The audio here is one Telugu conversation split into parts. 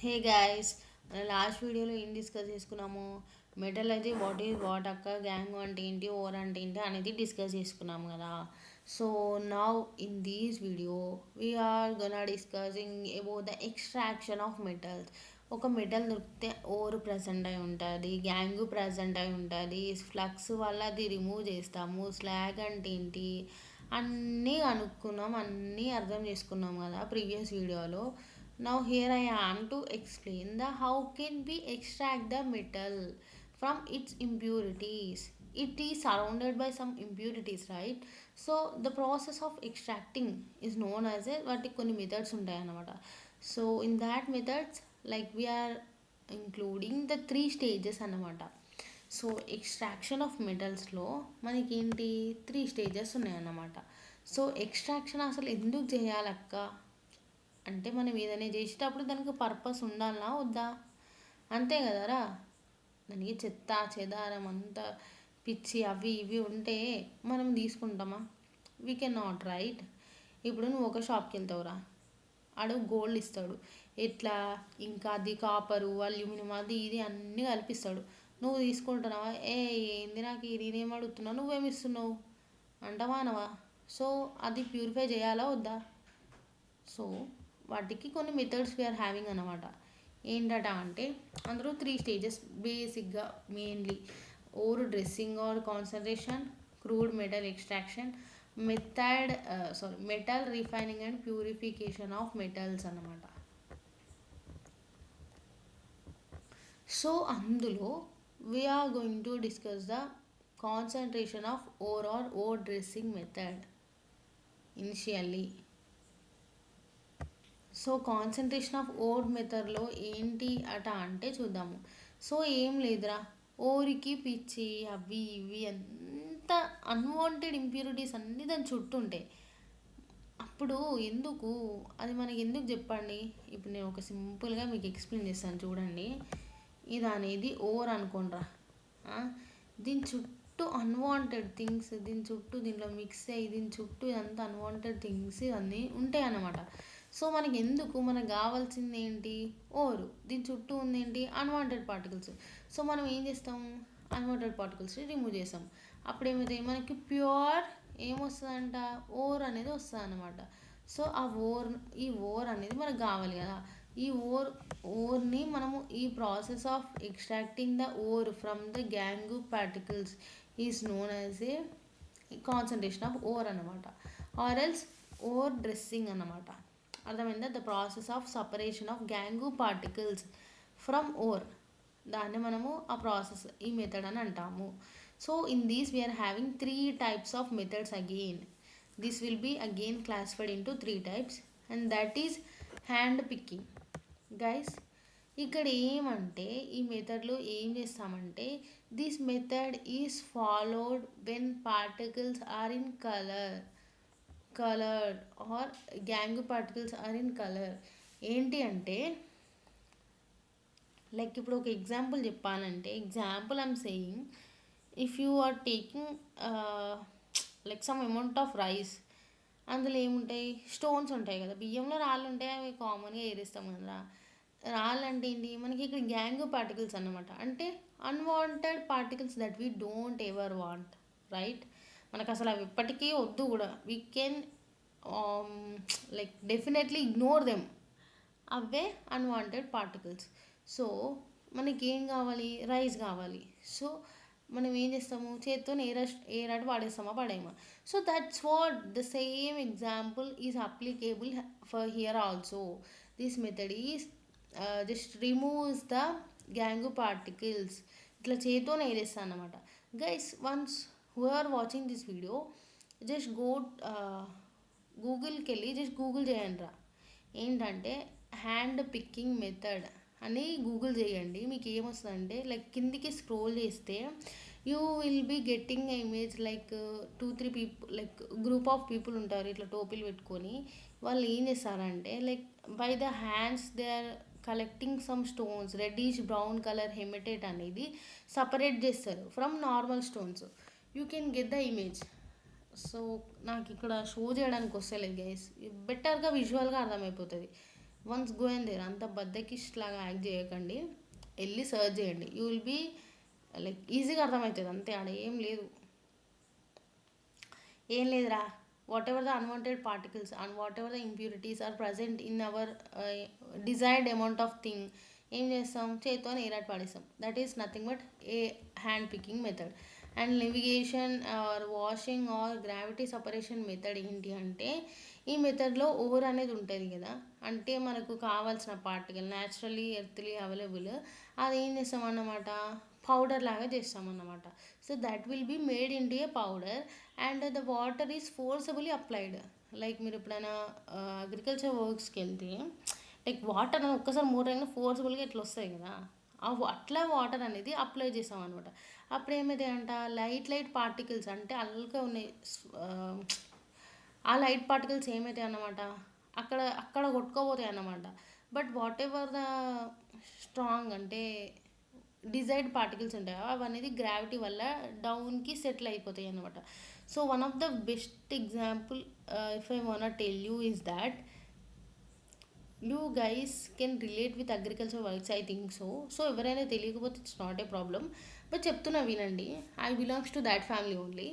హే గైస్, మన లాస్ట్ వీడియోలో ఏం డిస్కస్ చేసుకున్నాము? మెటలజీ వాట్ ఈజ్ వాట్ అక్క, గ్యాంగ్ అంటే ఏంటి, ఓర్ అంటే ఏంటి అనేది డిస్కస్ చేసుకున్నాము కదా. So now in this video we are gonna discussing about the extraction of metals. ఒక మెటల్ దొరికితే ఓర్ ప్రజెంట్ అయి ఉంటుంది, గ్యాంగు ప్రజెంట్ అయి ఉంటుంది, ఫ్లక్స్ వల్ల అది రిమూవ్ చేస్తాము, స్లాగ్ అంటే ఏంటి అన్నీ కనుక్కున్నాం, అన్నీ అర్థం చేసుకున్నాం కదా ప్రీవియస్ వీడియోలో. Now here I am to explain the how can we extract the metal from its impurities. It is surrounded by some impurities, right? So the process of extracting is known as a వాటికి కొన్ని మెథడ్స్ ఉంటాయి అన్నమాట. So in that methods like we are including the 3 stages అన్నమాట. సో ఎక్స్ట్రాక్షన్ ఆఫ్ మెటల్స్లో మనకి ఏంటి 3 స్టేజెస్ ఉన్నాయన్నమాట. సో ఎక్స్ట్రాక్షన్ అసలు ఎందుకు చేయాలక్క అంటే మనం ఏదైనా చేసేటప్పుడు దానికి పర్పస్ ఉండాలనా వద్దా? అంతే కదరా. దానికి చెత్త చెదారం అంతా పిచ్చి అవి ఇవి ఉంటే మనం తీసుకుంటామా? We can not, right. ఇప్పుడు నువ్వు ఒక షాప్కి వెళ్తావురా, ఆడు గోల్డ్ ఇస్తాడు, ఎట్లా ఇంకా అది కాపరు అల్యూమినియం అది ఇది అన్నీ కల్పిస్తాడు. నువ్వు తీసుకుంటున్నావా? ఏంది నాకు నేనేం అడుగుతున్నావు, నువ్వేమి ఇస్తున్నావు అంటవా అనవా? సో అది ప్యూరిఫై చేయాలా వద్దా? సో వాటికి కొన్ని మెథడ్స్ వీఆర్ హ్యావింగ్ అనమాట. ఏంటట అంటే అందులో 3 స్టేజెస్ బేసిక్గా mainly: ore dressing or concentration, crude metal extraction, metal refining and purification of metals అన్నమాట. సో అందులో we are going to discuss the concentration of ore or ore dressing method initially. So concentration of ore మెథడ్లో ఏంటి అట అంటే చూద్దాము. సో ఏం లేదురా, ఓరికి పిచ్చి అవి ఇవి అంత అన్వాంటెడ్ ఇంప్యూరిటీస్ అన్నీ దాని చుట్టూ ఉంటాయి. అప్పుడు ఎందుకు అది మనకి ఎందుకు చెప్పండి. ఇప్పుడు నేను ఒక సింపుల్గా మీకు ఎక్స్ప్లెయిన్ చేస్తాను చూడండి. ఇది అనేది ఓర్ అనుకోండిరా. దీని చుట్టూ అన్వాంటెడ్ థింగ్స్, దీని చుట్టూ దీంట్లో మిక్స్ అయ్యి దీని చుట్టూ ఇదంతా అన్వాంటెడ్ థింగ్స్ అన్నీ ఉంటాయి అన్నమాట. సో మనకి ఎందుకు, మనకు కావాల్సింది ఏంటి? ఓరు. దీని చుట్టూ ఉంది ఏంటి? Unwanted particles. సో మనం ఏం చేస్తాము? అన్వాంటెడ్ పార్టికల్స్ని రిమూవ్ చేస్తాం. అప్పుడు ఏమైతే మనకి ప్యూర్ ఏమొస్తుందంట? ఓర్ అనేది వస్తుంది అన్నమాట. సో ఈ ఓర్ అనేది మనకు కావాలి కదా. ఈ ఓర్ని మనము ఈ process of extracting the ore from the gangue particles is known as a concentration of ore అన్నమాట. ఆర్ ఎల్స్ ఓర్ డ్రెస్సింగ్ అన్నమాట. అర్థమైందా? The process of separation of gangue particles from ore, దాన్ని మనము ఆ ప్రాసెస్ ఈ మెథడ్ అని అంటాము. So in these we are having 3 types of methods again. This will be again classified into 3 types and that is hand picking. Guys ఇక్కడ ఏమంటే ఈ మెథడ్లో ఏం చేస్తామంటే this method is followed when particles are in coloured or gangue particles are in colour. ఏంటి అంటే లైక్ ఇప్పుడు ఒక ఎగ్జాంపుల్ చెప్పాలంటే, example I'm saying if you are taking like some amount of rice, అందులో ఏముంటాయి? స్టోన్స్ ఉంటాయి కదా. బియ్యంలో రాళ్ళు ఉంటాయి, అవి కామన్గా ఏరేస్తాం కదా. రాళ్ళు అంటే ఏంటి? మనకి ఇక్కడ గ్యాంగ్ పార్టికల్స్ అన్నమాట. అంటే unwanted particles that we don't ever want, right. మనకు అసలు అవి ఎప్పటికీ వద్దు కూడా. We can like definitely ignore them. Away unwanted particles. So మనకి ఏం కావాలి? రైస్ కావాలి. సో మనం ఏం చేస్తాము? చేత్తో ఏరాటి పాడేస్తామా పడేమా? So that's what the same example is applicable for here also. This method is just removes the gangue particles. ఇట్లా చేత్తో ఏరేస్తాను అనమాట. Guys ones who are watching this video just గూగుల్కి వెళ్ళి జస్ట్ గూగుల్ చేయండి రా. ఏంటంటే హ్యాండ్ పిక్కింగ్ మెథడ్ అని గూగుల్ చేయండి. మీకు ఏమొస్తుందంటే లైక్ కిందికి స్క్రోల్ చేస్తే you will be getting image like 2-3 people, like group of people ఉంటారు ఇట్లా టోపీలు పెట్టుకొని. వాళ్ళు ఏం చేస్తారంటే like by the hands they are collecting some stones, reddish brown colour haematite అనేది సపరేట్ చేస్తారు from normal stones. You can get the image. So నాకు ఇక్కడ షో చేయడానికి వస్తలేదు గైస్, బెటర్గా విజువల్గా అర్థమైపోతుంది. వన్స్ గో అండ్ దేర్ అంత బద్దకిస్ట్ లాగా యాక్ట్ చేయకండి, వెళ్ళి సర్చ్ చేయండి. యూ విల్ బీ లైక్ ఈజీగా అర్థమవుతుంది అంతే, ఆడ ఏం లేదురా. Whatever the unwanted particles and whatever the impurities are present in our desired amount of thing, ఏం చేస్తాం, చేతితో ఏరాట్ పాడేస్తాం. That is nothing but a hand picking method. And levigation or washing or gravity separation method ఏంటి అంటే, ఈ మెథడ్లో ఓవర్ అనేది ఉంటుంది కదా, అంటే మనకు కావాల్సిన పార్టికల్ న్యాచురల్లీ ఎర్త్లీ అవైలబుల్, అది ఏం చేస్తామన్నమాట, పౌడర్ లాగా చేస్తామన్నమాట. So that will be made in to a powder and the water is forcibly applied. Like మీరు ఎప్పుడైనా అగ్రికల్చర్ వర్క్స్కి వెళ్తే లైక్ వాటర్ అని ఒక్కసారి మోటార్ ఫోర్సబుల్గా ఇట్లా వస్తాయి కదా, అట్లా వాటర్ అనేది అప్లై చేసాం అనమాట. అప్పుడు ఏమైతే అంట, లైట్ పార్టికల్స్ అంటే అల్గా ఉన్నాయి, ఆ లైట్ పార్టికల్స్ ఏమవుతాయి అన్నమాట, అక్కడ కొట్టుకోపోతాయి అన్నమాట. But what ever the strong అంటే డిజైర్డ్ పార్టికల్స్ ఉంటాయో అవనేది గ్రావిటీ వల్ల డౌన్కి సెటిల్ అయిపోతాయి అనమాట. So one of the best example if I want tell you is that you guys can relate with agriculture works, I think so. So ఎవరైనా తెలియకపోతే it's not a problem, but చెప్తున్నా వినండి. I belongs to that family only,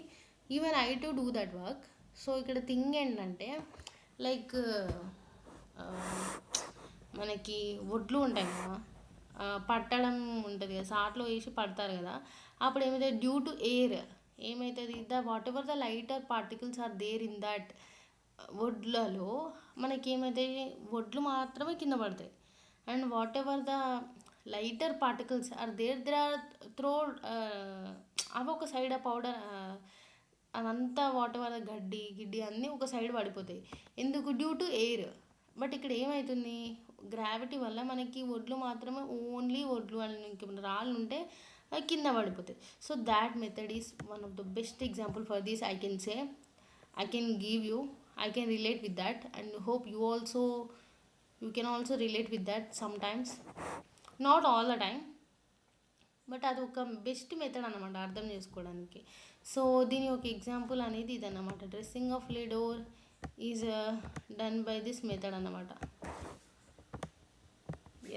even I to do that work. So ఇక్కడ థింగ్ ఏంటంటే లైక్ మనకి వడ్లు ఉంటాయి కదా, పట్టడం ఉంటుంది కదా, సాట్లో వేసి పడతారు కదా, అప్పుడు ఏమవుతుంది, డ్యూ టు ఎయిర్ ఏమవుతుంది, whatever the lighter particles are there in that వడ్లలో మనకి ఏమవుతాయి, వడ్లు మాత్రమే కింద పడతాయి. And whatever the lighter particles are they are throw, అవి ఒక సైడ్ పౌడర్ అదంతా వాట్ ఎవర్ గిడ్డి అన్నీ ఒక సైడ్ పడిపోతాయి. ఎందుకు, డ్యూ టు ఎయిర్. బట్ ఇక్కడ ఏమవుతుంది, గ్రావిటీ వల్ల మనకి వడ్లు మాత్రమే, ఓన్లీ వడ్లు అని ఇంకేమైనా రాళ్ళు ఉంటే అవి కింద పడిపోతాయి. So that method is one of the best example for this. I can say, I can give you, I can relate with that and hope you can also relate with that sometimes, not all the time, but అది ఒక బెస్ట్ మెథడ్ అనమాట అర్థం చేసుకోవడానికి. సో దీని ఒక ఎగ్జాంపుల్ అనేది ఇదన్నమాట, dressing of lead ore is done by this method అన్నమాట.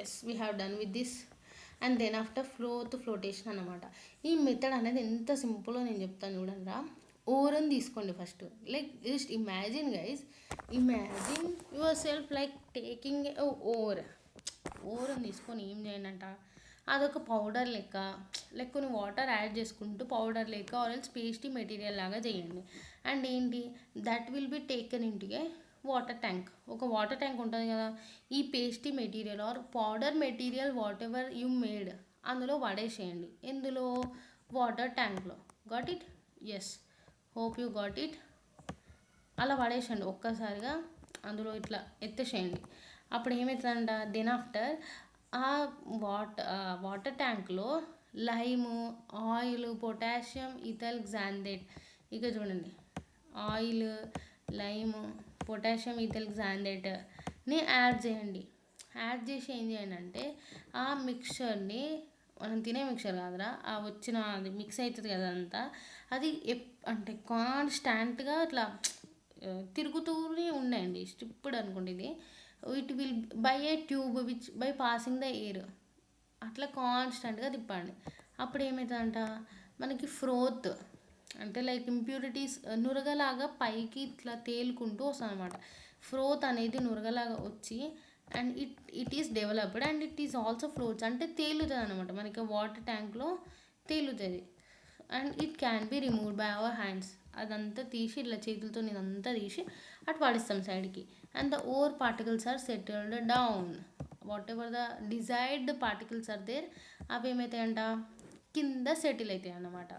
Yes, we have done with this. And then after flotation అనమాట. ఈ మెథడ్ అనేది ఎంత సింపుల్లో నేను చెప్తాను చూడండి రా. ఓరని తీసుకోండి first. Like just imagine guys, imagine yourself like taking ఓరని తీసుకొని ఏం చేయండి అంట, అదొక పౌడర్ లెక్క కొన్ని వాటర్ యాడ్ చేసుకుంటూ పౌడర్ లెక్క ఆరెల్స్ పేస్టీ మెటీరియల్ లాగా చేయండి. అండ్ ఏంటి, that will be taken into a water tank. ఒక వాటర్ ట్యాంక్ ఉంటుంది కదా, ఈ pasty material or powder material whatever you made అందులో పడేసేయండి. ఎందులో, వాటర్ ట్యాంక్లో. Got it? Yes, hope you got it. అలా పడేసండి ఒక్కసారిగా, అందులో ఇట్లా ఎత్తేసేయండి. అప్పుడు ఏమవుతుందంట, దెన్ ఆఫ్టర్ ఆ వాటర్ ట్యాంక్లో lime, oil, potassium ethyl xanthate, ఇక చూడండి, ఆయిల్, లైము, పొటాషియం ఇథైల్ గ్జాండేట్ని యాడ్ చేయండి. యాడ్ చేసి ఏం చేయండి అంటే, ఆ మిక్చర్ని, మనం తినే మిక్చర్ కాదురా, ఆ వచ్చిన అది మిక్స్ అవుతుంది కదా అంతా, అది అంటే కాన్స్టాంట్గా ఇట్లా తిరుగుతూనే ఉన్నాయండి, స్టిప్పుడు అనుకోండి ఇది. It will buy A tube which by passing the air, అట్లా కాన్స్టెంట్గా తిప్పండి. అప్పుడు ఏమవుతుందంట, మనకి ఫ్రోత్ అంటే లైక్ ఇంప్యూరిటీస్ నురగలాగా పైకి ఇట్లా తేలుకుంటూ వస్తుంది అనమాట. ఫ్రోత్ అనేది నురగలాగా వచ్చి and it is developed and it is also floats, అంటే తేలుతుంది అనమాట, మనకి వాటర్ ట్యాంక్లో తేలుతుంది. And it can be removed by our hands. అదంతా తీసి ఇట్లా చేతులతో ఇదంతా తీసి అటు పడిస్తాం సైడ్కి. And the ore particles are settled down. Whatever the desired particles are there, అవి ఏమవుతాయంట, కింద సెటిల్ అవుతాయి అన్నమాట.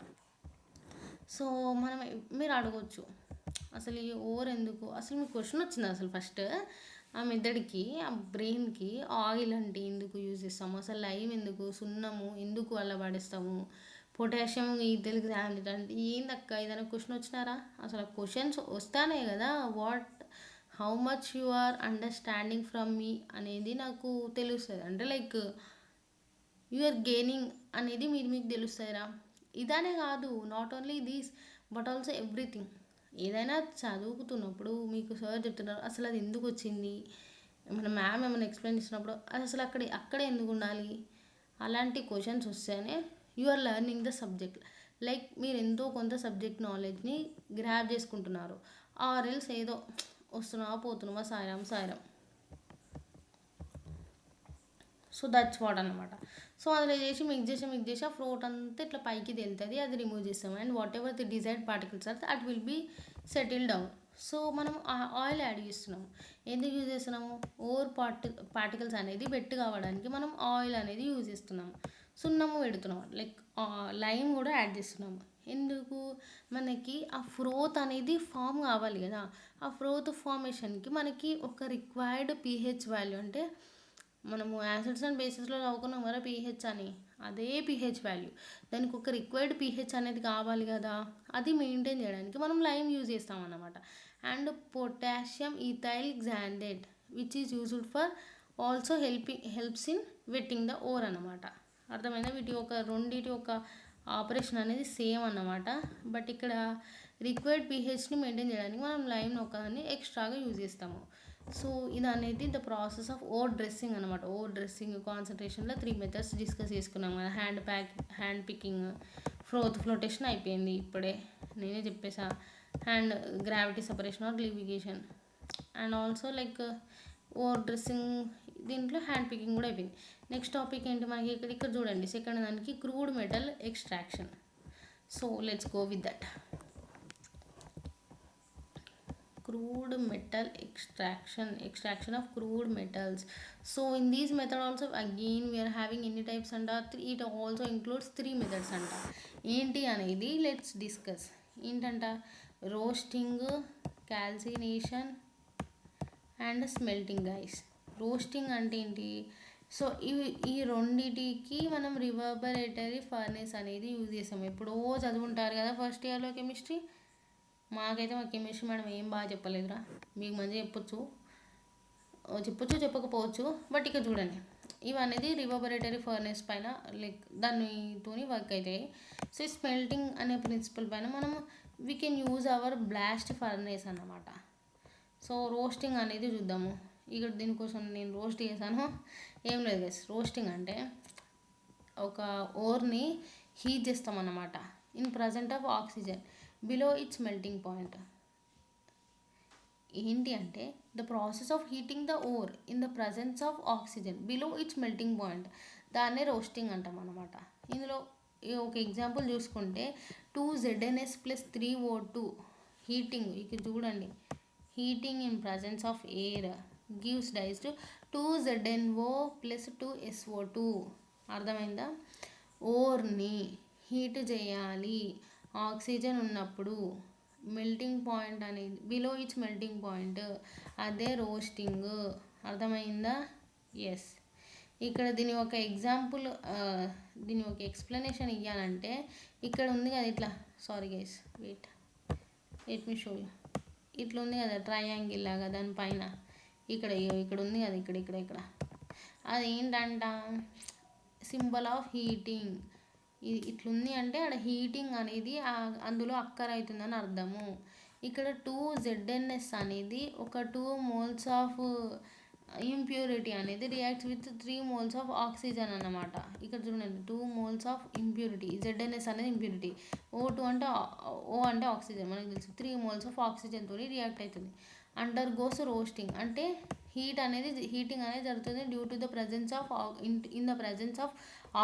సో మీరు అడగవచ్చు, అసలు ఈ ఓర్ ఎందుకు, అసలు మీకు క్వశ్చన్ వచ్చింది అసలు ఫస్ట్, ఆ మెథడ్కి, ఆ బ్రెయిన్కి ఆయిల్ అంటే ఎందుకు యూజ్ చేస్తాము, అసలు లైమ్ ఎందుకు, సున్నము ఎందుకు అలా పడేస్తాము, పొటాషియం ఈ తెలుగు అంటే ఏందక్క ఏదైనా క్వశ్చన్ వచ్చినారా, అసలు క్వశ్చన్స్ వస్తానే కదా. How much you are understanding from me అనేది నాకు తెలుస్తుంది, అంటే లైక్ యు ఆర్ గెయినింగ్ అనేది మీకు తెలుస్తుందిరా. ఇదనే కాదు, not only these but also everything. ఏదైనా చదువుతున్నప్పుడు మీకు సార్ చెప్తున్నారు, అసలు అది ఎందుకు వచ్చింది, మన మ్యామ్ ఏమైనా ఎక్స్ప్లెయిన్ చేసినప్పుడు అది అసలు అక్కడే ఎందుకు ఉండాలి, అలాంటి క్వశ్చన్స్ వస్తేనే you are learning the subject. Like మీరు ఎంతో కొంత సబ్జెక్ట్ నాలెడ్జ్ని గ్రాప్ చేసుకుంటున్నారు. ఆర్ ఎల్స్ ఏదో వస్తున్నావా పోతున్నావా Sairam Sairam. So that's what అనమాట. సో అందులో చేసి మిక్స్ చేసి ఆ ఫ్లోట్ అంతా ఇట్లా పైకి తేలుతుంది, అది రిమూవ్ చేస్తాం. And whatever the desired particles are that will be settle down. So మనం ఆయిల్ యాడ్ చేస్తున్నాము. ఎందుకు యూజ్ చేస్తున్నాము? ఓవర్ పార్టికల్స్ అనేది వెట్ కావడానికి మనం ఆయిల్ అనేది యూజ్ చేస్తున్నాము. సున్నము పెడుతున్నాము, లైక్ లైమ్ కూడా యాడ్ చేస్తున్నాము. ఎందుకు? మనకి ఆ ఫ్రోత్ అనేది ఫామ్ కావాలి కదా. ఆ ఫ్రోత్ ఫార్మేషన్కి మనకి ఒక రిక్వైర్డ్ pH వాల్యూ, అంటే మనము యాసిడ్స్ అండ్ బేసిస్లో చదువుకున్నాం కదా pH అని, అదే pH వాల్యూ. దానికి ఒక రిక్వైర్డ్ pH అనేది కావాలి కదా, అది మెయింటైన్ చేయడానికి మనం లైమ్ యూజ్ చేస్తాం అన్నమాట. And potassium ethyl xanthate which is used for also helps in wetting the ore అన్నమాట. అర్థమైందా? రెండింటి ఒక ఆపరేషన్ అనేది సేమ్ అన్నమాట. బట్ ఇక్కడ రిక్వైర్డ్ pHని మెయింటైన్ చేయడానికి మనం లైమ్ని ఒకదాన్ని ఎక్స్ట్రాగా యూజ్ చేస్తాము. సో ఇది అనేది the process of ore dressing అనమాట. ఓవర్ డ్రెస్సింగ్ కాన్సన్ట్రేషన్లో 3 మెథడ్స్ డిస్కస్ చేసుకున్నాం కదా. హ్యాండ్ పికింగ్, ఫ్లోటేషన్ అయిపోయింది ఇప్పుడే, నేనే చెప్పేసా. Hand gravity separation or levigation, and also like ore dressing, దీంట్లో హ్యాండ్ పికింగ్ కూడా అయిపోయింది. నెక్స్ట్ టాపిక్ ఏంటి మనకి ఇక్కడ చూడండి, సెకండ్ దానికి crude metal extraction. So let's go with that. Crude metal extraction of crude metals. So in these method also again we are having any types and it also includes 3 methods అంట. ఏంటి అనేది లెట్స్ డిస్కస్. ఏంటంట? Roasting, calcination and smelting guys. Roasting అంటే ఏంటి? సో ఈ రెండిటికి మనం రివర్బరేటరీ ఫర్నేస్ అనేది యూజ్ చేస్తాం. ఎప్పుడో చదువుంటారు కదా ఫస్ట్ ఇయర్లో కెమిస్ట్రీ. మాకైతే మా కెమిస్ట్రీ మేడం ఏం బాగా చెప్పలేదురా, మీకు మంచిగా చెప్పొచ్చు చెప్పకపోవచ్చు. బట్ ఇక్కడ చూడండి, ఇవి అనేది రివర్బరేటరీ ఫర్నేస్ పైన లైక్ దానితోని వర్క్ అవుతాయి. సో స్మెల్టింగ్ అనే ప్రిన్సిపల్ పైన మనం we can use our blast furnace అన్నమాట. సో రోస్టింగ్ అనేది చూద్దాము. ఇక్కడ దీనికోసం నేను రోస్ట్ చేశాను, ఏం లేదు గైస్. రోస్టింగ్ అంటే ఒక ఓర్ని హీట్ చేస్తామన్నమాట in present of oxygen below its melting point. ఏంటి అంటే the process of heating the ore in the presence of oxygen below its melting point, దాన్నే రోస్టింగ్ అంటాం అనమాట. ఇందులో ఒక ఎగ్జాంపుల్ చూసుకుంటే 2ZnS + 3O2 హీటింగ్, ఇక్కడ చూడండి, heating in presence of air gives rise to 2ZnO + 2SO2. అర్థమైందా? ఓర్ని హీట్ చేయాలి ఆక్సిజన్ ఉన్నప్పుడు, మెల్టింగ్ పాయింట్ అనేది బిలో ఇట్స్ మెల్టింగ్ పాయింట్, అదే రోస్టింగ్. అర్థమైందా? ఎస్. ఇక్కడ దీని ఒక ఎగ్జాంపుల్, దీని ఒక ఎక్స్ప్లెనేషన్ ఇవ్వాలంటే ఇక్కడ ఉంది కదా ఇట్లా, sorry guys wait me show you. ఇట్లా ఉంది కదా ట్రయాంగిల్ లాగా, దానిపైన ఇక్కడ ఉంది కదా, ఇక్కడ అదేంటంట సింబల్ ఆఫ్ హీటింగ్. ఇది ఇట్లుంది అంటే అక్కడ హీటింగ్ అనేది అందులో అక్కర్ అవుతుందని అర్థము. ఇక్కడ 2ZnS అనేది ఒక 2 moles ఆఫ్ ఇంప్యూరిటీ అనేది reacts with 3 moles of oxygen అన్నమాట. ఇక్కడ చూడండి, 2 moles ఆఫ్ ఇంప్యూరిటీ, ZnS అనేది ఇంప్యూరిటీ, O2 అంటే O అంటే ఆక్సిజన్ మనకు తెలుసు, 3 moles ఆఫ్ ఆక్సిజన్తో రియాక్ట్ అవుతుంది. అండర్ గోస్ రోస్టింగ్ అంటే హీటింగ్ అనేది జరుగుతుంది due to the presence of in the presence of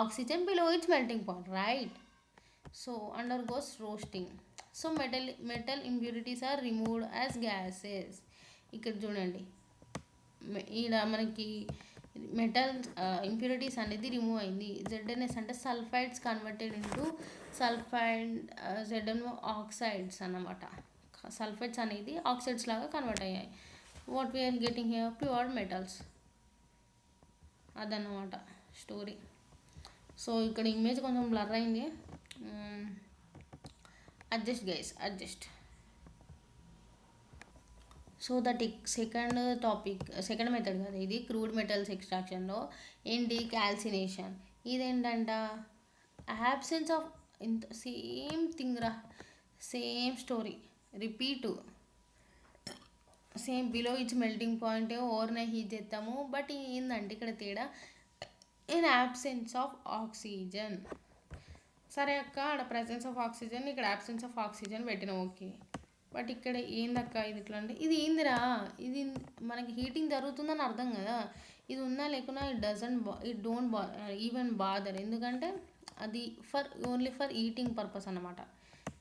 oxygen below its melting point, right? So undergoes roasting. So metal impurities are removed as gases. ఇక్కడ చూడండి, ఈడ మనకి మెటల్ ఇంప్యూరిటీస్ అనేది రిమూవ్ అయింది. ZnS అంటే sulphides converted into sulphide ZnO oxides అన్నమాట. సల్ఫైడ్స్ అనేది ఆక్సైడ్స్ లాగా కన్వర్ట్ అయ్యాయి. What we are getting here pure metals, అదన్నమాట స్టోరీ. సో ఇక్కడ ఇమేజ్ కొంచెం బ్లర్ అయింది, adjust guys, adjust. So that second method కదా ఇది, క్రూడ్ మెటల్స్ ఎక్స్ట్రాక్షన్లో ఏంటి? క్యాల్సినేషన్. ఇదేంటంట యాబ్సెన్స్ ఆఫ్ ఇంత సేమ్ థింగ్ రా, same story repeat. Same below which melting point ఓవర్నే హీట్ చేస్తాము. బట్ ఏంటంటే ఇక్కడ తేడా, ఇన్ యాబ్సెన్స్ ఆఫ్ ఆక్సిజన్. సరే అక్క, ఆడ ప్రజెన్స్ ఆఫ్ ఆక్సిజన్, ఇక్కడ యాబ్సెన్స్ ఆఫ్ ఆక్సిజన్ పెట్టినాం, ఓకే. బట్ ఇక్కడ ఏందక్క ఇది ఇట్లా అంటే, ఇది ఏందిరా, ఇది మనకి హీటింగ్ జరుగుతుందని అర్థం కదా. ఇది ఉన్నా లేకున్నా ఇట్ డోంట్ ఈవెన్ బాదర్. ఎందుకంటే అది ఓన్లీ ఫర్ హీటింగ్ పర్పస్ అన్నమాట.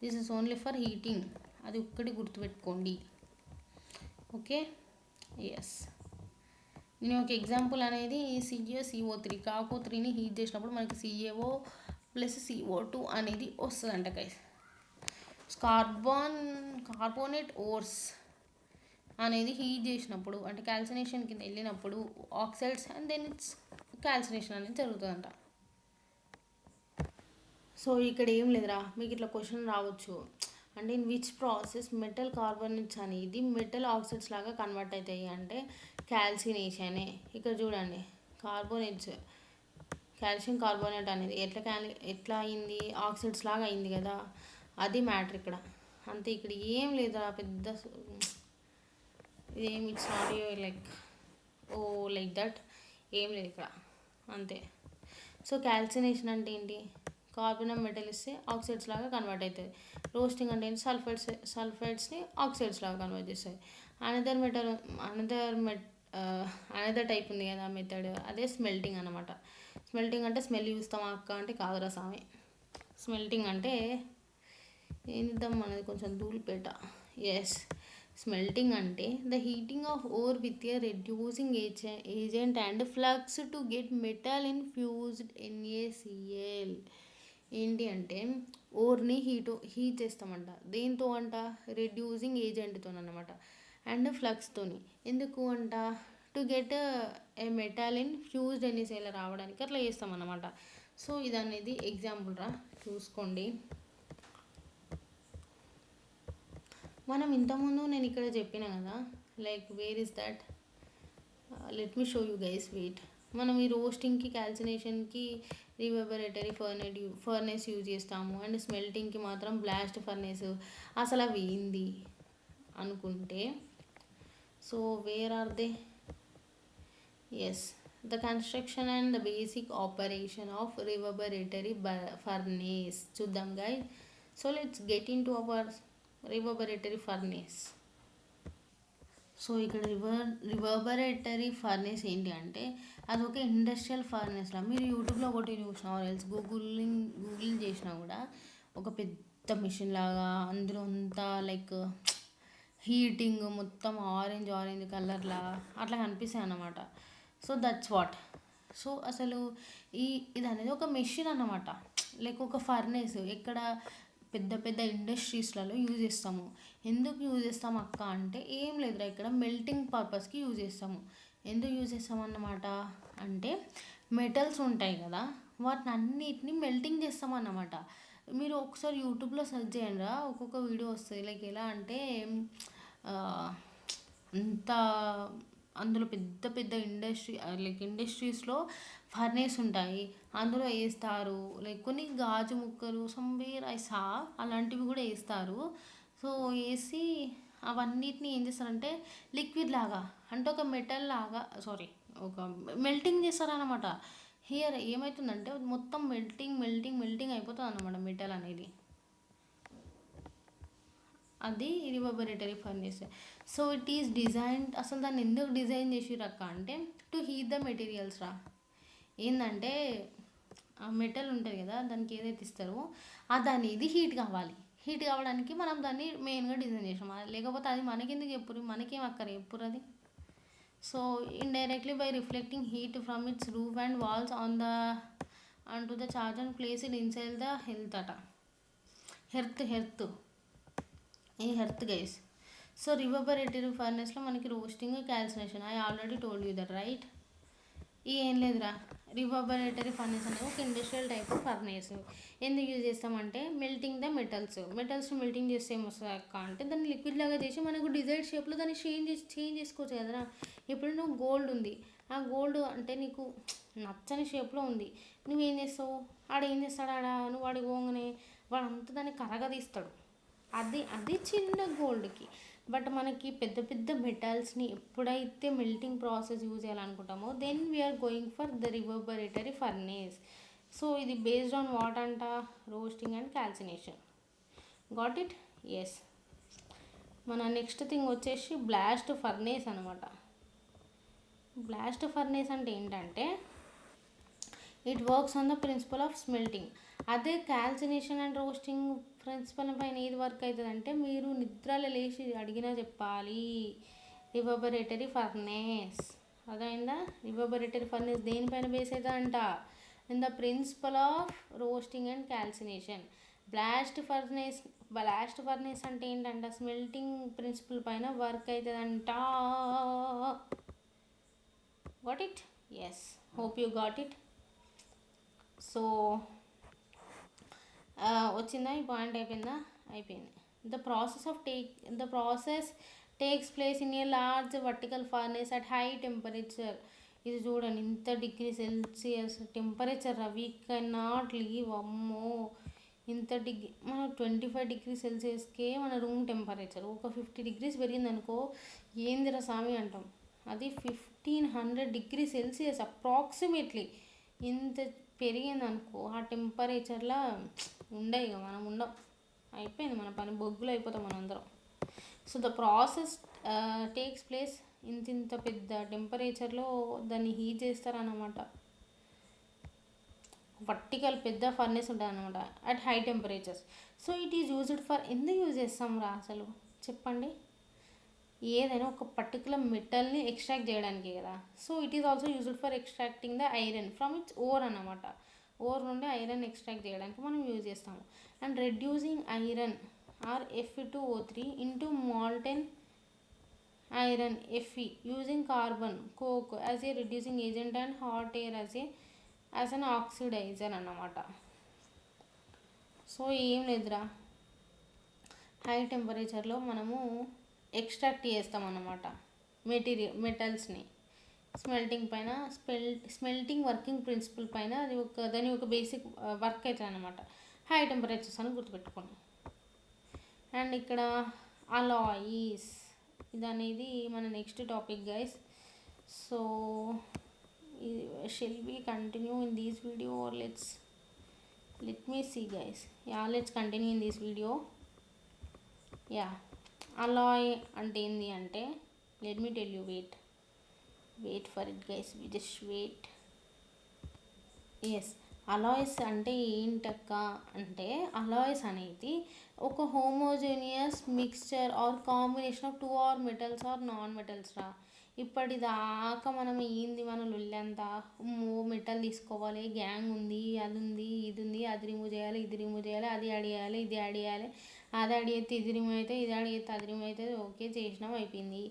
This is only for heating, అది ఒక్కటి గుర్తుపెట్టుకోండి, ఓకే. ఎస్, నేను ఒక ఎగ్జాంపుల్ అనేది CaCO3, కాకో3ని హీట్ చేసినప్పుడు మనకి CaO ప్లస్ CO2 అనేది వస్తుందంట గైస్. కార్బోనేట్ ఓర్స్ అనేది హీట్ చేసినప్పుడు అంటే క్యాల్సినేషన్ కింద వెళ్ళినప్పుడు oxides and then it's calcination అనేది జరుగుతుందంట. సో ఇక్కడ ఏం లేదురా, మీకు ఇట్లా క్వశ్చన్ రావచ్చు, అంటే in which process metal carbonates అనేది మెటల్ ఆక్సైడ్స్ లాగా కన్వర్ట్ అవుతాయి అంటే క్యాల్సినేషనే. ఇక్కడ చూడండి, కార్బోనేట్స్, కాల్షియం కార్బోనేట్ అనేది ఎట్లా అయింది, ఆక్సైడ్స్ లాగా అయింది కదా, అది మ్యాటర్ ఇక్కడ. అంతే, ఇక్కడ ఏం లేదా పెద్ద, ఇదేం it's not like like that, ఏం లేదు ఇక్కడ, అంతే. సో క్యాల్సినేషన్ అంటే ఏంటి, కార్బన్ మెటల్ ఇస్తే ఆక్సైడ్స్ లాగా కన్వర్ట్ అవుతుంది. రోస్టింగ్ అంటే ఏంటి, సల్ఫైడ్స్ని ఆక్సైడ్స్ లాగా కన్వర్ట్ చేస్తుంది. అనదర్ టైప్ ఉంది కదా మెథడ్, అదే స్మెల్టింగ్ అనమాట. స్మెల్టింగ్ అంటే స్మెల్ చూస్తామా అక్క అంటే కాదురా స్వామి. స్మెల్టింగ్ అంటే ఏంటిద్దాం మనది కొంచెం ధూళిపేట. ఎస్, స్మెల్టింగ్ అంటే the heating of ore with a reducing agent and flux to get metal in fused NaCl. ఏంటి అంటే ఓర్ని హీట్ చేస్తామంట, దేంతో అంట, రెడ్యూసింగ్ ఏజెంట్తో అనమాట, అండ్ ఫ్లక్స్తోని. ఎందుకు అంట, to get a metal in fused NaCl రావడానికి అట్లా చేస్తామన్నమాట. సో ఇది అనేది ఎగ్జాంపుల్ రా, చూసుకోండి. మనం ఇంతకుముందు నేను ఇక్కడ చెప్పిన కదా, like where is that, let me show you guys, wait. మనం ఈ రోస్టింగ్కి క్యాల్సినేషన్కి రివర్బరేటరీ ఫర్నేస్ యూజ్ చేస్తాము, అండ్ స్మెల్టింగ్కి మాత్రం బ్లాస్ట్ ఫర్నేస్. అసలు అవి ఏంది అనుకుంటే, so where are they, yes, the construction and the basic operation of reverberatory furnace. చూద్దాం guys. So let's get in to our reverberatory furnace. So ఇక్కడ రివర్బరేటరీ ఫర్నేస్ ఏంటి అంటే అదొక ఇండస్ట్రియల్ ఫర్నేస్లా. మీరు యూట్యూబ్లో ఒకటి చూసినా ఎల్స్ గూగుల్ చేసినా కూడా ఒక పెద్ద మిషన్ లాగా, అందులో అంతా లైక్ హీటింగ్ మొత్తం ఆరెంజ్ కలర్లా అట్లా కనిపిస్తాయి అన్నమాట. So that's what. సో అసలు ఇది అనేది ఒక మెషిన్ అన్నమాట, లైక్ ఒక ఫర్నేస్. ఎక్కడ పెద్ద పెద్ద ఇండస్ట్రీస్లలో యూజ్ చేస్తాము. ఎందుకు యూజ్ చేస్తాము అక్క అంటే ఏం లేదురా, ఇక్కడ మెల్టింగ్ పర్పస్కి యూజ్ చేస్తాము. ఎందుకు యూజ్ చేస్తామన్నమాట అంటే మెటల్స్ ఉంటాయి కదా, వాటిని అన్నిటిని మెల్టింగ్ చేస్తామన్నమాట. మీరు ఒకసారి యూట్యూబ్లో సెర్చ్ చేయండి, ఒక్కొక్క వీడియో వస్తుంది. లైక్ ఎలా అంటే అంత అందులో పెద్ద పెద్ద ఇండస్ట్రీస్లో ఫర్నేస్ ఉంటాయి, అందులో వేస్తారు. లైక్ కొన్ని గాజు ముక్కలు సంవేర్ ఐసా అలాంటివి కూడా వేస్తారు. సో వేసి అవన్నిటిని ఏం చేస్తారంటే లిక్విడ్ లాగా, అంటే ఒక మెటల్ లాగా, ఒక మెల్టింగ్ చేస్తారనమాట. హియర్ ఏమవుతుందంటే మొత్తం మెల్టింగ్ అయిపోతుంది అన్నమాట మెటల్ అనేది. అది reverberatory furnace. So it is design, అసలు దాన్ని ఎందుకు డిజైన్ చేసిరక్క అంటే టు హీట్ ద మెటీరియల్స్ రా. ఏంటంటే ఆ మెటల్ ఉంటుంది కదా, దానికి ఏదైతే ఇస్తారో దాన్ని ఇది హీట్ కావడానికి మనం దాన్ని మెయిన్గా డిజైన్ చేసాం. లేకపోతే అది మనకెందుకు చెప్పురు, మనకేం అక్కర చెప్పురు అది. So indirectly by reflecting heat from its roof and walls on to the charge and place it inside the hearth guys. So reverberatory ఫర్నేస్లో మనకి roasting, calcination, I already told you that right. ఏం లేదురా, రివర్బరేటరీ ఫర్నేస్ అనేది ఒక ఇండస్ట్రియల్ టైప్ ఆఫ్ ఫర్నేస్. ఎందుకు యూజ్ చేస్తామంటే మెల్టింగ్ ద మెటల్స్ మెల్టింగ్ చేస్తే ఏమొస్తుంది అక్క అంటే దాన్ని లిక్విడ్ లాగా చేసి మనకు డిజైర్డ్ షేప్లో దాన్ని చేంజ్ చేసుకోవచ్చు కదరా. ఇప్పుడు నువ్వు గోల్డ్ ఉంది, ఆ గోల్డ్ అంటే నీకు నచ్చని షేప్లో ఉంది, నువ్వేం చేస్తావు, ఏం చేస్తాడు నువ్వు వాడికి పోగానే వాడంతా దాన్ని కరగదీస్తాడు. అది చిన్న గోల్డ్కి. బట్ మనకి పెద్ద పెద్ద మెటల్స్ని ఎప్పుడైతే మెల్టింగ్ ప్రాసెస్ యూజ్ చేయాలనుకుంటామో then we are going for the reverberatory furnace. So ఇది బేస్డ్ ఆన్ వాట్ అంట, roasting and calcination. Got it? Yes. మన నెక్స్ట్ థింగ్ వచ్చేసి బ్లాస్ట్ ఫర్నేస్ అనమాట. బ్లాస్ట్ ఫర్నేస్ అంటే ఏంటంటే it works on the principle of smelting. అదే క్యాల్సినేషన్ అండ్ రోస్టింగ్ ప్రిన్సిపల్ పైన ఏది వర్క్ అవుతుంది అంటే మీరు నిద్రలో లేచి అడిగినా చెప్పాలి రివర్బరేటరీ ఫర్నేస్. అదైందా? రివర్బరేటరీ ఫర్నేస్ దేనిపైన బేస్ అవుతుందంట? In the principle of roasting and calcination. Blast furnace అంటే ఏంటంట? స్మెల్టింగ్ ప్రిన్సిపల్ పైన వర్క్ అవుతుందంట. Got it? Yes, hope you got it. So వచ్చిందా? ఈ పాయింట్ అయిపోయిందా? అయిపోయింది. The process takes place in a large vertical furnace at high temperature. ఇది చూడండి, ఇంత degree Celsius temperature we can not leave. అమ్మో, ఇంత మన 25 డిగ్రీ సెల్సియస్కే మన రూమ్ టెంపరేచర్ ఒక 50 డిగ్రీస్ పెరిగిందనుకో ఏందిరా స్వామి అంటాం. అది 1500 డిగ్రీ సెల్సియస్ అప్రాక్సిమేట్లీ. ఇంత పెరిగిందనుకో ఆ టెంపరేచర్లో ఉండే ఇక మనం ఉండం, అయిపోయింది మన పని, బొగ్గులు అయిపోతాం మనందరం. So the process takes place ఇంత పెద్ద టెంపరేచర్లో దాన్ని హీట్ చేస్తారన్నమాట. వర్టికల్ పెద్ద ఫర్నేస్ ఉంటుంది అనమాట at high temperatures. So it is used for ఎందుకు యూజ్ చేస్తాం రా అసలు చెప్పండి? ఏదైనా ఒక పర్టికులర్ మెటల్ని ఎక్స్ట్రాక్ట్ చేయడానికి కదా. So it is also used for extracting the iron from its ore అన్నమాట. ఓర్ నుండి ఐరన్ ఎక్స్ట్రాక్ట్ చేయడానికి మనం యూజ్ చేస్తాము. And reducing iron ore Fe2O3 into molten iron Fe using carbon coke as a reducing agent and hot air as an oxidiser అన్నమాట. సో ఏం లేదురా, హై టెంపరేచర్లో మనము ఎక్స్ట్రాక్ట్ చేస్తాం అన్నమాట మెటల్స్ని. స్మెల్టింగ్ పైన స్మెల్టింగ్ వర్కింగ్ ప్రిన్సిపల్ పైన అది దాని ఒక బేసిక్ వర్క్ అవుతుంది అనమాట. హై టెంపరేచర్స్ అని గుర్తుపెట్టుకోండి. అండ్ ఇక్కడ అలాయిస్, ఇది అనేది మన next topic guys. So shall we continue in this video or let me see guys. Yeah, let's continue in this video. Yeah, alloy అంటే ఏంది అంటే let me tell you. Wait for it guys, just wait. Yes, alloys అంటే ఏంటక్క అంటే అలాయ్స్ అనేది ఒక homogeneous mixture or combination of 2 or metals or non metals రా. ఇప్పటిదాకా మనం ఏంది మన లొల్లంతా మెటల్ తీసుకోవాలి, గ్యాంగ్ ఉంది, అది ఉంది, ఇది ఉంది, అది రిమూవ్ చేయాలి, ఇది రిమూవ్ చేయాలి, అది యాడ్ చేయాలి, ఇది యాడ్ చేయాలి, అది యాడ్ చేస్తే ఇది రిమూవ్ అవుతుంది, ఇది యాడ్ చేస్తే అది రిమూవ్ అవుతుంది. ఓకే, చేసినాం, అయిపోయింది.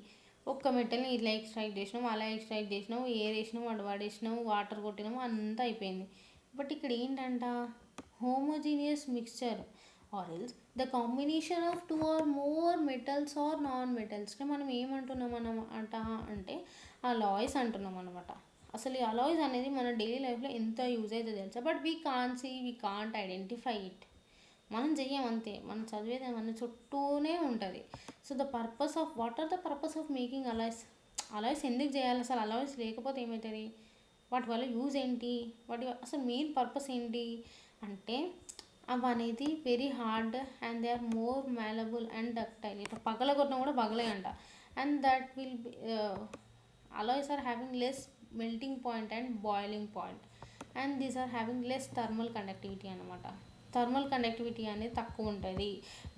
ఒక్క మెటల్ని ఇట్లా ఎక్స్ట్రాక్ట్ చేసినాం, అలా ఎక్స్ట్రాక్ట్ చేసినాం, ఎయిర్ వేసినాం, వాడేసినాం, వాటర్ కొట్టినాం, అంతా అయిపోయింది. బట్ ఇక్కడ ఏంటంట, homogeneous mixture or else the combination of 2 or more metals or non మెటల్స్ని మనం ఏమంటున్నాం అన్నమాట అంటే అలాయ్స్ అంటున్నాం అనమాట. అసలు ఈ అలాయ్స్ అనేది మన డైలీ లైఫ్లో ఎంత యూజ్ అవుతుందో తెలుసా. But we can't identify it. మనం చెయ్యం అంతే, మనం చదివేది మన చుట్టూనే ఉంటుంది. So what are the purpose of making alloys ఎందుకు చేయాలి అసలు? అలాయ్స్ లేకపోతే ఏమవుతుంది? వాటి వల్ల యూజ్ ఏంటి? అసలు మెయిన్ పర్పస్ ఏంటి అంటే అవి అనేది very hard and they are more malleable and ductile. ఇట్లా పగలగొట్టినా కూడా పగలే అంట. And that will be alloys are having less melting point and boiling point and these are having less thermal conductivity అనమాట. థర్మల్ కండక్టివిటీ అనేది తక్కువ ఉంటుంది,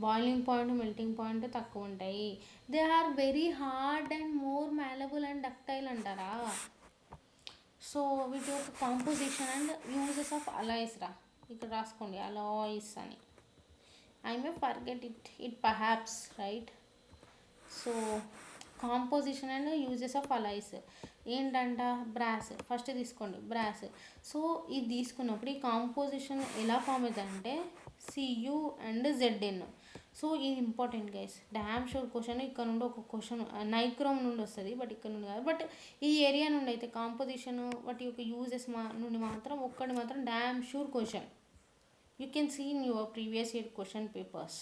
బాయిలింగ్ పాయింట్, మెల్టింగ్ పాయింట్ తక్కువ ఉంటాయి. They are very hard and more malleable and ductile అంటారా. సో వీటి యొక్క composition and uses of alloys రా, ఇక్కడ రాసుకోండి అలాయ్స్ అని. I may forget it perhaps, right. So composition and uses of alloys ఏంటంట, బ్రాస్ ఫస్ట్ తీసుకోండి, బ్రాస్. సో ఇది తీసుకున్నప్పుడు ఈ కాంపోజిషన్ ఎలా ఫామ్ అవుతుందంటే Cu అండ్ Zn. సో ఇది important guys, dam sure question. ఇక్కడ నుండి ఒక క్వశ్చన్ నైక్రోమ్ నుండి వస్తుంది, బట్ ఇక్కడ నుండి కాదు. బట్ ఈ ఏరియా నుండి అయితే కాంపోజిషన్ వాటి యొక్క యూజెస్ నుండి మాత్రం ఒక్కటి మాత్రం damn sure question. You can see in your previous year question papers.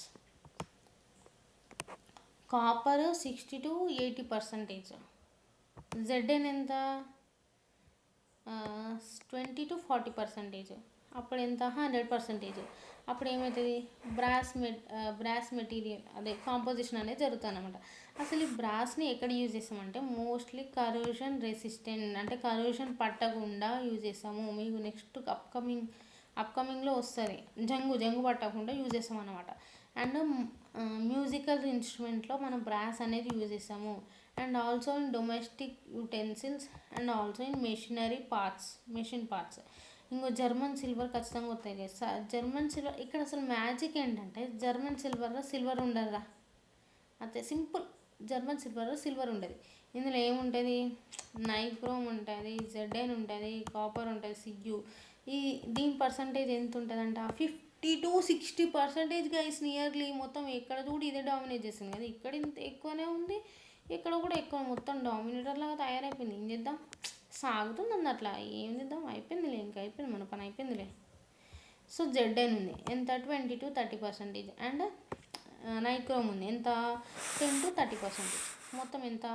Copper 60 to 80%. Zn ఎంత 20 to 40%. అప్పుడు ఎంత 100%. అప్పుడు ఏమవుతుంది బ్రాస్ మెటీరియల్ అదే కాంపోజిషన్ అనేది జరుగుతుంది అనమాట. అసలు ఈ బ్రాస్ని ఎక్కడ యూజ్ చేస్తామంటే మోస్ట్లీ కరోజన్ రెసిస్టెంట్ అంటే కరోజన్ పట్టకుండా యూజ్ చేస్తాము. మీకు నెక్స్ట్ అప్కమింగ్లో వస్తుంది జంగు పట్టకుండా యూజ్ చేస్తాం అనమాట. అండ్ మ్యూజికల్ ఇన్స్ట్రుమెంట్లో మనం బ్రాస్ అనేది యూజ్ చేస్తాము. And also in domestic utensils and also in machine parts. ఇంకో జర్మన్ సిల్వర్ ఖచ్చితంగా వస్తాయి కదా. జర్మన్ సిల్వర్ ఇక్కడ అసలు మ్యాజిక్ ఏంటంటే జర్మన్ సిల్వర్ ఉండదురా. అంతే సింపుల్. జర్మన్ సిల్వర్ ఉండదు. ఇందులో ఏముంటుంది, నైక్రోమ్ ఉంటుంది, జెడ్ఎన్ ఉంటుంది, కాపర్ ఉంటుంది, సియు. దీని పర్సంటేజ్ ఎంత ఉంటుందంట 50 to 60% గైస్ నియర్లీ. మొత్తం ఎక్కడ చూడు ఇదే డామినేట్ చేస్తుంది కదా. ఇక్కడ ఇంత ఎక్కువనే ఉంది, ఇక్కడ కూడా ఎక్కువ. మొత్తం డామినేటర్ లాగా తయారైపోయింది. ఏం చేద్దాం, సాగుతుంది అట్లా. ఏం చేద్దాం, అయిపోయిందిలే, ఇంకా అయిపోయింది, మన పని అయిపోయిందిలే. సో జెడ్ఎన్ ఉంది ఎంత 20 to 30%. అండ్ నైక్రోమ్ ఉంది ఎంత 10 to 30%. మొత్తం ఎంత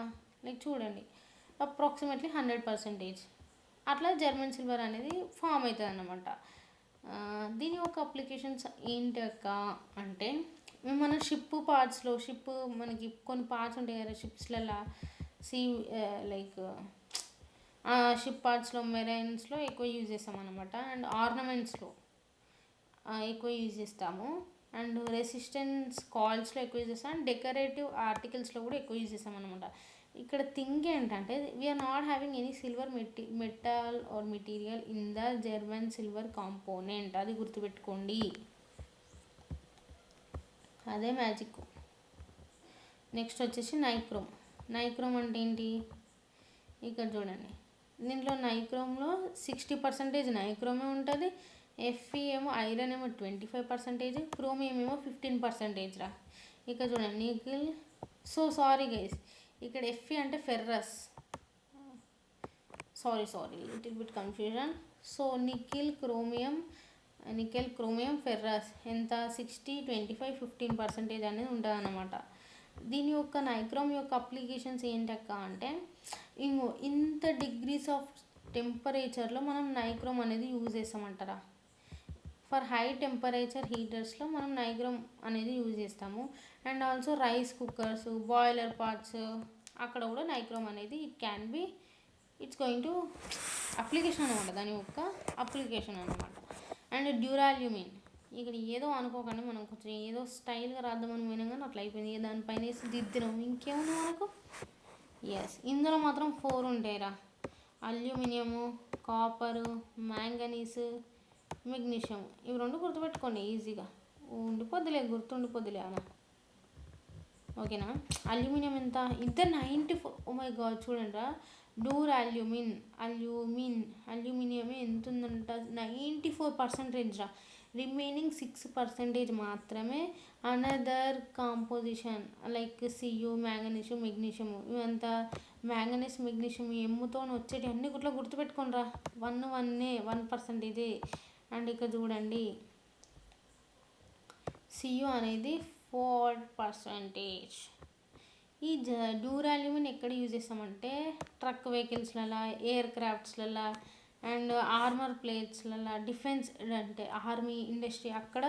లైక్ చూడండి అప్రాక్సిమేట్లీ 100%. అట్లా జర్మన్ సిల్వర్ అనేది ఫామ్ అవుతుంది అన్నమాట. దీని యొక్క అప్లికేషన్స్ ఏంటి అక్క అంటే మన షిప్ మనకి కొన్ని పార్ట్స్ ఉంటాయి కదా షిప్స్లలో, లైక్ షిప్ పార్ట్స్లో మెరైన్స్లో ఎక్కువ యూజ్ చేస్తాం అనమాట. అండ్ ఆర్నమెంట్స్లో ఎక్కువ యూజ్ చేస్తాము. అండ్ రెసిస్టెన్స్ కాయిల్స్లో ఎక్కువ యూజ్ చేస్తాం. అండ్ డెకరేటివ్ ఆర్టికల్స్లో కూడా ఎక్కువ యూజ్ చేస్తాం అనమాట. ఇక్కడ థింగ్ ఏంటంటే we are not having any silver metal or material in the German silver component. అది గుర్తుపెట్టుకోండి, అదే మ్యాజిక్. నెక్స్ట్ వచ్చేసి నైక్రోమ్ అంటే ఏంటి, ఇక్కడ చూడండి. దీంట్లో నైక్రోమ్లో 60% నైక్రోమే ఉంటుంది. ఎఫ్ఈ ఏమో ఐరన్ ఏమో 25%, క్రోమియం ఏమో 15% రా. ఇక్కడ చూడండి నికిల్. సారీ గైస్, ఇక్కడ ఎఫ్ఈ అంటే ferrous. Sorry little bit confusion. So nickel chromium ferrous ఎంత 60, 25, 15% అనేది ఉంటుంది అన్నమాట. దీని యొక్క నైక్రోమ్ యొక్క అప్లికేషన్స్ ఏంటక్క అంటే ఇంత డిగ్రీస్ ఆఫ్ టెంపరేచర్లో మనం నైక్రోమ్ అనేది యూజ్ చేస్తామంటారా. ఫర్ హై టెంపరేచర్ హీటర్స్లో మనం నైక్రోమ్ అనేది యూజ్ చేస్తాము. And also rice cookers, boiler parts అక్కడ కూడా నైక్రోమ్ అనేది ఇట్స్ గోయింగ్ టు అప్లికేషన్ అనమాట, దాని యొక్క అప్లికేషన్ అనమాట. అండ్ డ్యూరాల్యూమిన్, ఇక్కడ ఏదో అనుకోకండి, మనం కొంచెం ఏదో స్టైల్గా రాద్దామని పోయినా కానీ అట్లా అయిపోయింది. దానిపైన వేసి దిద్దినాం, ఇంకేముంది మనకు. ఇందులో మాత్రం 4 ఉంటాయిరా. Aluminium, copper, manganese, magnesium. ఇవి 2 గుర్తుపెట్టుకోండి ఈజీగా గుర్తుండిపోద్దులే అలా. ఓకేనా. అల్యూమినియం ఎంత ఇంత 94. ఓ మై గాడ్ చూడండి రా. అల్యూమినియం ఎంత ఉందంట 94% రా. రిమైనింగ్ 6% మాత్రమే అనదర్ కాంపోజిషన్ లైక్ సియు, మ్యాంగనీషియం, మెగ్నీషియం. ఇవంతా మ్యాంగనీస్, మెగ్నీషియం ఎమ్ముతో వచ్చేటి అన్ని గుట్లా గుర్తుపెట్టుకోండి రా. 1% అండ్ ఇక్కడ చూడండి సియు అనేది 4%. ఈ డ్యూరాల్యూమిన్ ఎక్కడ యూజ్ చేస్తామంటే ట్రక్ వెహికల్స్లలో, ఎయిర్ క్రాఫ్ట్స్లలో అండ్ ఆర్మర్ ప్లేట్స్లలో, డిఫెన్స్ అంటే ఆర్మీ ఇండస్ట్రీ అక్కడ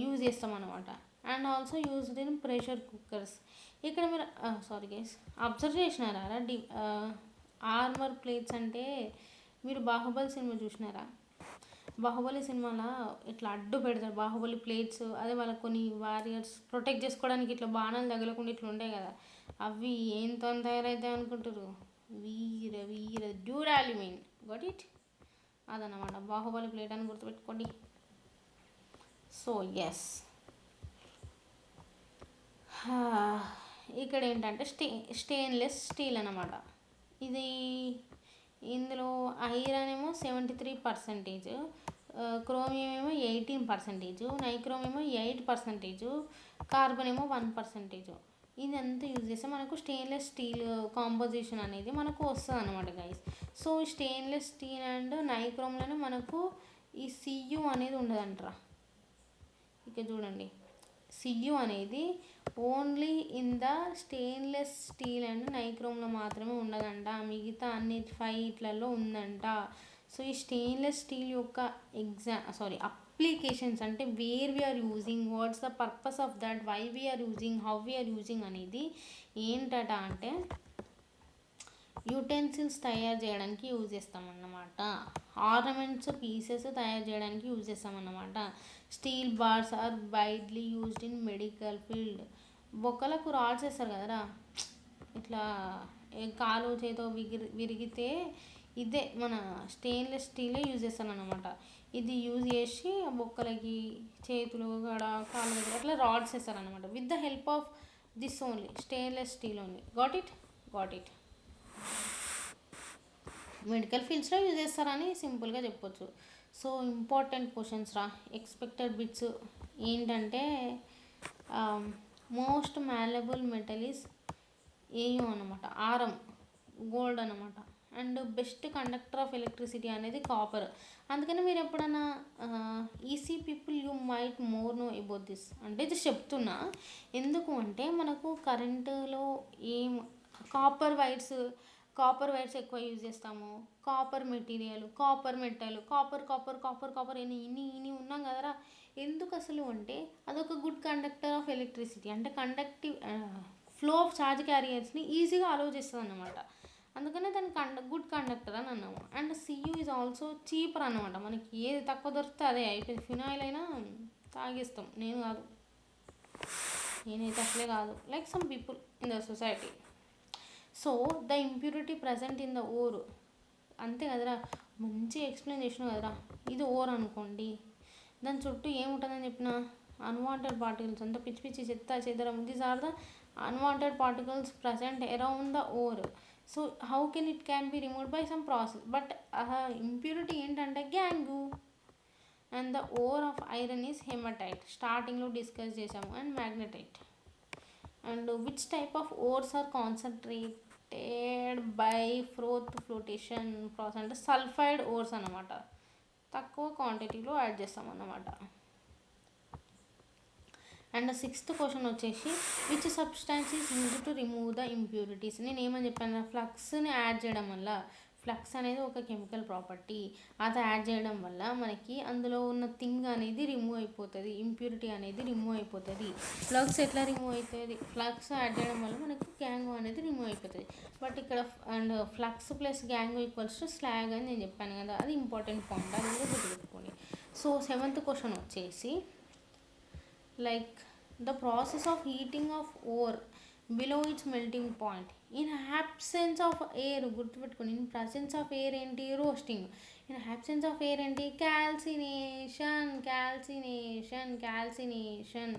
యూజ్ చేస్తాం అనమాట. And also used in pressure cookers. ఇక్కడ మీరు సారీ గైస్ అబ్జర్వ్ చేసినారా ఆర్మర్ ప్లేట్స్ అంటే మీరు బాహుబలి సినిమా చూసినారా. బాహుబలి సినిమాలో ఇట్లా అడ్డు పెడతారు బాహుబలి ప్లేట్స్. అదే వాళ్ళకి కొన్ని వారియర్స్ ప్రొటెక్ట్ చేసుకోవడానికి ఇట్లా బాణాలు తగలకుండా ఇట్లా ఉంటాయి కదా, అవి ఏంతో తయారైతాయి అనుకుంటారు. వీర డ్యూరాల్యూమిన్ గట్ ఇట్. అదనమాట బాహుబలి ప్లేట్ అని గుర్తుపెట్టుకోండి. సో ఇక్కడ ఏంటంటే స్టెయిన్లెస్ స్టీల్ అన్నమాట. ఇందులో ఐరన్ ఏమో 73%, క్రోమియం ఏమో 18%, నైక్రోమ్ ఏమో 8%, కార్బన్ ఏమో 1%. ఇదంతా యూజ్ చేస్తే మనకు స్టెయిన్లెస్ స్టీల్ కాంపోజిషన్ అనేది మనకు వస్తుంది అనమాట guys. So stainless steel and నైక్రోమ్లోనే మనకు ఈ సియు అనేది ఉండదంటారా. ఇక చూడండి సియు అనేది only in the stainless steel and నైక్రోమ్లో మాత్రమే ఉండదంట, మిగతా అన్ని 5 ఇట్లలో ఉందంట. సో ఈ స్టెయిన్లెస్ స్టీల్ యొక్క అప్లికేషన్స్ అంటే where we are using, what's the purpose of that, why we are using, how we are using అనేది ఏంటట అంటే యూటెన్సిల్స్ తయారు చేయడానికి యూజ్ చేస్తామన్నమాట. ఆర్నమెంట్స్ పీసెస్ తయారు చేయడానికి యూజ్ చేస్తామన్నమాట. Steel bars are widely used in medical field. బొక్కలకు రాడ్స్ వేస్తారు కదరా, ఇట్లా కాలు చేతో విరిగితే ఇదే మన స్టెయిన్లెస్ స్టీలే యూజ్ చేస్తారనమాట. ఇది యూజ్ చేసి బొక్కలకి చేతులు గడ కాళ్ళ దగ్గర అట్లా రాడ్స్ వేస్తారనమాట. With the help of this only stainless steel only. Got it. Medical ఫీల్డ్స్లో యూజ్ చేస్తారని సింపుల్గా చెప్పొచ్చు. సో ఇంపార్టెంట్ క్వశ్చన్స్ రా, ఎక్స్పెక్టెడ్ బిట్స్ ఏంటంటే most malleable metal is A U అనమాట, ఆరం, గోల్డ్ అనమాట. And best conductor of electricity అనేది కాపర్. అందుకని మీరు ఎప్పుడైనా EC people you might more know about this అంటే ఇది చెప్తున్నా. ఎందుకు అంటే మనకు కరెంటులో ఏం కాపర్ వైర్స్ ఎక్కువ యూజ్ చేస్తాము. Copper material, copper metal, copper ఇన్ని ఉన్నాం కదరా. ఎందుకు అసలు అంటే అదొక గుడ్ కండక్టర్ ఆఫ్ ఎలక్ట్రిసిటీ అంటే కండక్టివ్ ఫ్లో ఆఫ్ ఛార్జ్ క్యారియర్స్ని ఈజీగా అలో చేస్తుంది అన్నమాట. అందుకనే దాన్ని గుడ్ కండక్టర్ అని అన్నాము. And Cu is also cheaper అన్నమాట. మనకి ఏది తక్కువ దొరికితే అదే అయిపోయింది. ఫినాయిల్ అయినా తాగేస్తాం, నేనైతే అసలే కాదు, like some people in the society. So the impurity present in the ore, అంతే కదరా, మంచిగా ఎక్స్ప్లెయిన్ చేసినావు కదరా. ఇది ఓర్ అనుకోండి, దాని చుట్టూ ఏముంటుందని చెప్పిన అన్వాంటెడ్ పార్టికల్స్, అంతా పిచ్చి చెత్త చెదరం. These are the unwanted particles present around the ore. So how it can be removed by some process. But impurity ఏంటంటే gangue. And the ore of iron is hematite, స్టార్టింగ్లో డిస్కస్ చేసాము. And magnetite. And which type of ores are concentrated by flotation process అంటే సల్ఫైడ్ ఓర్స్ అన్నమాట. తక్కువ క్వాంటిటీలో యాడ్ చేస్తాం అన్నమాట. అండ్ 6th క్వశ్చన్ వచ్చేసి which substance is used to remove the impurities. నేను ఏమని చెప్పాను, ఫ్లక్స్ని యాడ్ చేయడం వల్ల, ఫ్లక్స్ అనేది ఒక కెమికల్ ప్రాపర్టీ, అది యాడ్ చేయడం వల్ల మనకి అందులో ఉన్న థింగ్ అనేది రిమూవ్ అయిపోతుంది, ఇంప్యూరిటీ అనేది రిమూవ్ అయిపోతుంది. ఫ్లక్స్ ఎట్లా రిమూవ్ అవుతుంది, ఫ్లక్స్ యాడ్ చేయడం వల్ల మనకి గ్యాంగో అనేది రిమూవ్ అయిపోతుంది. బట్ ఇక్కడ and flux plus gangue equals to slag అని నేను చెప్పాను కదా, అది ఇంపార్టెంట్ పాయింట్, అది కూడా గుర్తుపెట్టుకోండి. సో 7th క్వశ్చన్ వచ్చేసి like the process of heating of ore below its melting point in absence of air. గుర్తుపెట్టుకోండి, ఇన్ ప్రజెన్స్ ఆఫ్ ఎయిర్ ఏంటి, roasting. In absence of air ఏంటి, క్యాల్సినేషన్.